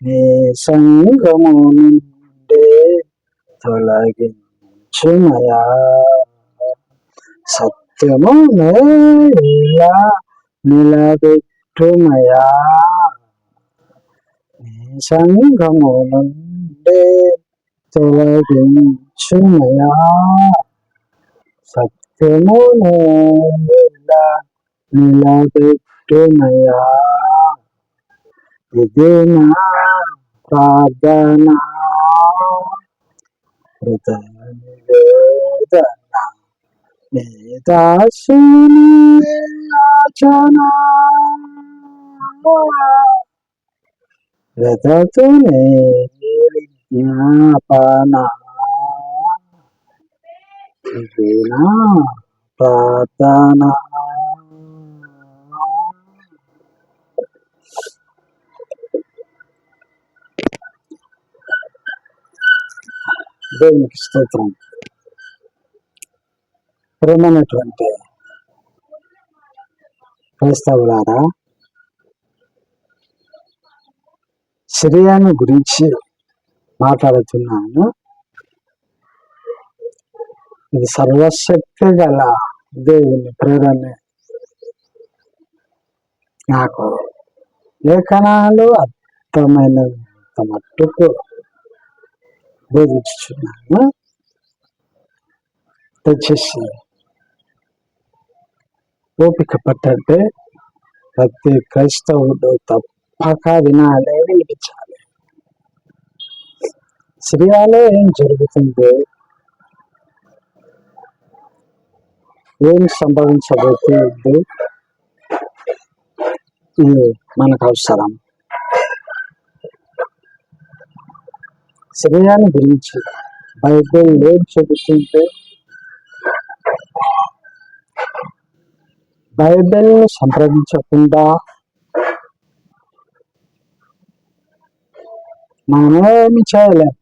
నీ సంగము నుండే తొలగించుమయా, సత్యము నేలా నిలబెట్టుమయా. నీ సంగము నుండే తొలగించుమయా, సత్యము నేలా నిలబెట్టుమయా. ఇది నా ప్రార్థన, హృదయ నివేదన, నీ దాసుని యాచన, వెదకునే విజ్ఞాపన. ఇది నా ప్రార్థన. దేవునికి స్తోత్రం. ప్రేమైనటువంటి క్రైస్తవులారా, సిరియాను గురించి మాట్లాడుతున్నాను. ఇది సర్వశక్తి గల దేవుని ప్రేరణ. నాకు లేఖనాలు అర్థమైనంత మట్టుకు బోధించుచున్నాను. దయచేసి ఓపిక పట్టంటే ప్రతి క్రైస్తవుడు తప్పక వినాలి, వినిపించాలి. సిరియాలో ఏం జరుగుతుంది, ఏం సంభవించబోతుంది, ఇది మనకు అవసరం. సిరియాని గురించి బైబిల్ ఏం చెబుతుంటే, బైబిల్ సంప్రదించకుండా మనమేమి చేయలేం.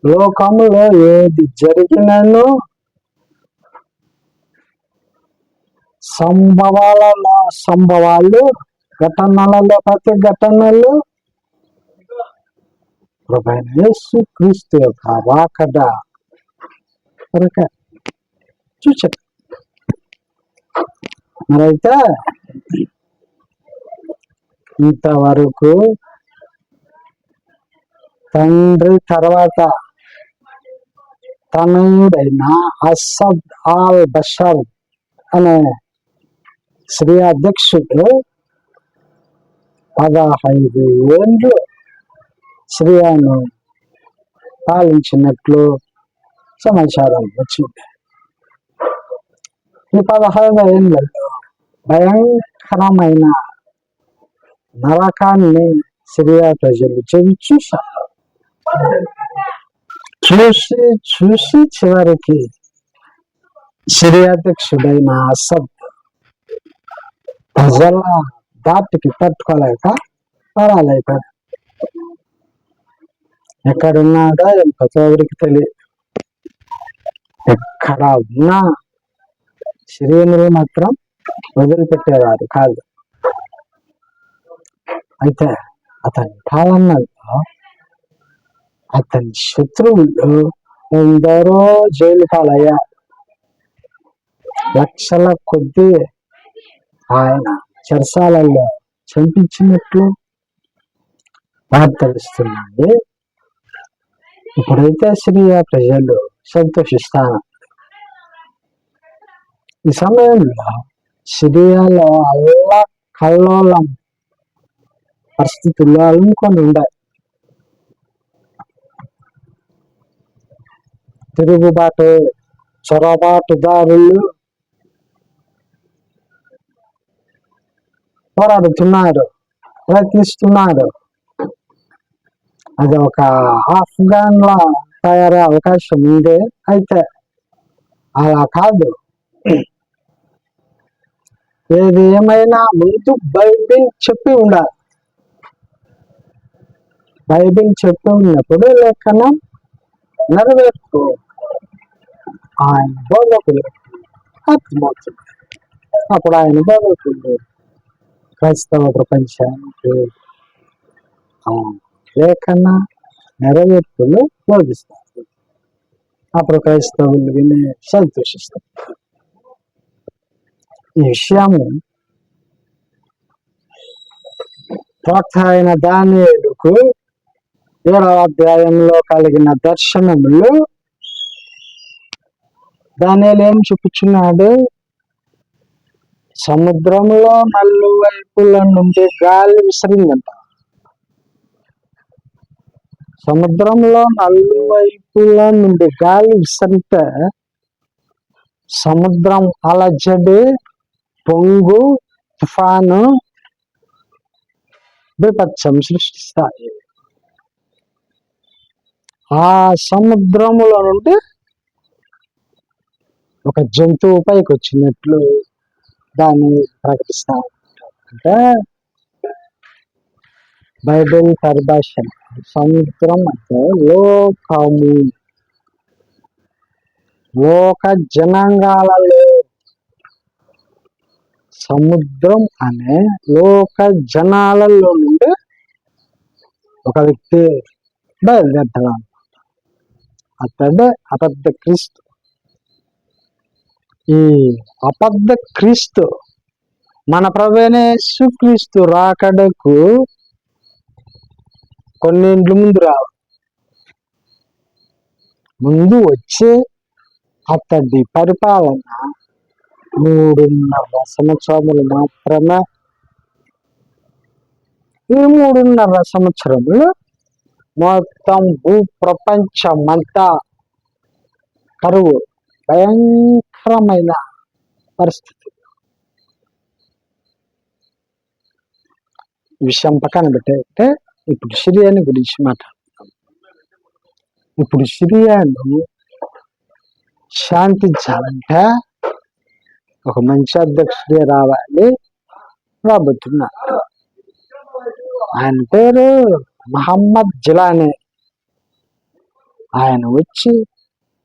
లోకంలో ఏది జరిగినను సంభవాలు, ఘటనలలో ప్రతి ఘటనలు ప్రభువైన యేసుక్రీస్తు యొక్క రాకడ చూచారు. మరైతే ఇంతవరకు తండ్రి తర్వాత తనయుడైన అసద్ ఆల్ బషర్ అనే సిరియా అధ్యక్షుడు 15 ఏళ్ళు సిరియాను పాలించినట్లు సమాచారం వచ్చింది. ఈ 15 ఏళ్లలో భయంకరమైన నరకాన్ని సిరియా ప్రజలు చూశారు. చూసి చివరికి సిరియా అధ్యక్షుడైన అసద్ ప్రజల దాటికి తట్టుకోలేక పరాలైపోయాడు. ఎక్కడున్నాడో ఎంతో ఎవరికి తెలియదు. ఎక్కడ ఉన్నా సిరియనులు మాత్రం వదిలిపెట్టేవారు కాదు. అయితే అతని పాలనలో అతని శత్రువులు ఎందరో జైలు పాలయ్యారు. లక్షల కొద్దీ ఆయన చెరసాలలో చంపించినట్లు వార్తలుస్తున్నాయి. ఇప్పుడైతే సిరియా ప్రజలు సంతోషిస్తారు. ఈ సమయంలో సిరియాలో కల్లోలం పరిస్థితుల్లో అలుముకొని ఉండాలి. చొరబాటుదారులు పోరాడుతున్నారు, ప్రయత్నిస్తున్నారు. అది ఒక ఆఫ్ఘన్ లా తయారయ్యే అవకాశం ఉంది. అయితే అలా కాదు. ఏది ఏమైనా ముందు బైబిల్ చెప్పి ఉండాలి. బైబిల్ చెప్పి ఉన్నప్పుడు లేఖనం నెరవేర్పు ఆయన బోధకులు అర్థమవుతుంది. అప్పుడు ఆయన బోధకులు క్రైస్తవ ప్రపంచానికి లేఖన నెరవేర్పులు బోధిస్తారు. అప్పుడు క్రైస్తవులు విని సంతోషిస్తారు. ఈ విషయము ప్రవక్త అయిన దానియేలుకు 7వ అధ్యాయంలో కలిగిన దర్శనములు దానియేలు ఏం చూపుచున్నాడు? సముద్రంలో నలువైపుల నుండి గాలి విసిరిందంట. సముద్రంలో నలువైపుల నుండి గాలి విసిరితే సముద్రం అలజడి, పొంగు, తుఫాను, విపత్సం సృష్టిస్తాయి. ఆ సముద్రములో నుండి ఒక జంతువు పైకి వచ్చినట్లు దాన్ని ప్రకటిస్తారు. అంటే బైబిల్ పరిభాష సముద్రం అంటే లోకము, లోక జనాంగాలలో సముద్రం అనే లోక జనాలలో నుండి ఒక వ్యక్తి బయలుదేరతాడు. అతడే అబద్ధ క్రీస్తు. ఈ అబద్ధ క్రీస్తు మన ప్రభువైన యేసుక్రీస్తు రాకడకు కొన్నిండ్లు ముందు వచ్చి అతడి పరిపాలన 3.5 సంవత్సరములు మాత్రమే. ఈ 3.5 సంవత్సరములు మొత్తం భూప్రపంచమంతా కరువు, భయంకరమైన పరిస్థితి. విషయం పక్కన పెట్టే ఇప్పుడు సిరియాని గురించి మాట్లాడుతాం. ఇప్పుడు సిరియాను శాంతించాలంటే ఒక మంచి అధ్యక్షుడే రావాలి, రాబోతున్నాడు. ఆయన పేరు మహమ్మద్ జిలానీ. ఆయన వచ్చి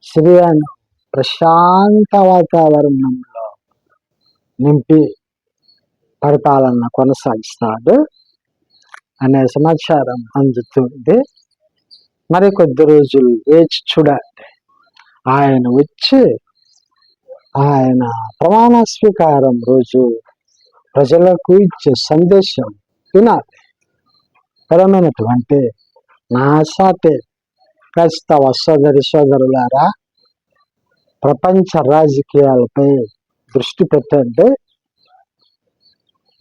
సిరియాను ప్రశాంత వాతావరణంలో నింపి పరిపాలన కొనసాగిస్తాడు అనే సమాచారం అందుతుంది. మరి కొద్ది రోజులు వేచి చూడాలి. ఆయన వచ్చి ఆయన ప్రమాణ స్వీకారం రోజు ప్రజలకు ఇచ్చే సందేశం వినాలి. పరమైనటువంటి నా సాటి క్రైస్తవ సోదరులారా, ప్రపంచ రాజకీయాలపై దృష్టి పెట్టండి.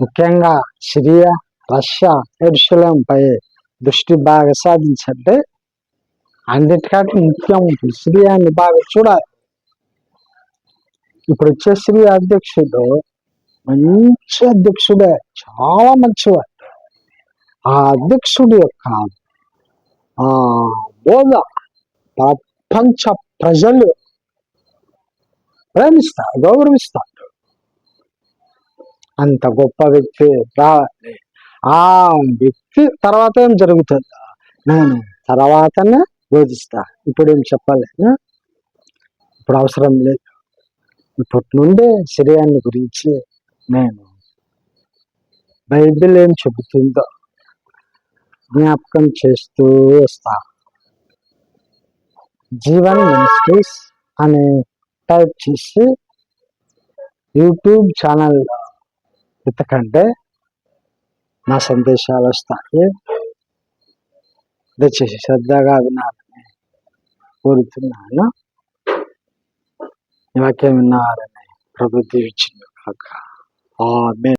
ముఖ్యంగా సిరియా, రష్యా, యెరూషలేంపై దృష్టి బాగా సాధించండి. అన్నిటికంటే ముఖ్యం ఇప్పుడు సిరియాని బాగా చూడాలి. ఇప్పుడు వచ్చే సిరియా అధ్యక్షుడు మంచి అధ్యక్షుడే, చాలా మంచివాడు. ఆ అధ్యక్షుడి యొక్క బోధ ప్రపంచ ప్రజలు ప్రేమిస్తారు, గౌరవిస్తారు. అంత గొప్ప వ్యక్తి రావాలి. ఆ వ్యక్తి తర్వాత ఏం జరుగుతుందో నేను తర్వాతనే బోధిస్తా. ఇప్పుడు ఏం చెప్పలేను, ఇప్పుడు అవసరం లేదు. ఇప్పటి నుండి సిరియాని గురించి నేను బైబిల్ ఏం చెబుతుందో జ్ఞాపకం చేస్తూ వస్తా. జీవన్ మినిస్ట్రీస్ అని టైప్ చేసి యూట్యూబ్ ఛానల్లో వెతకండి, నా సందేశాలు వస్తాయి. దయచేసి శ్రద్ధగా వినాలని కోరుతున్నాను. వాక్యం విన్నారని ప్రభు దీవించును గాక. ఆమేన్.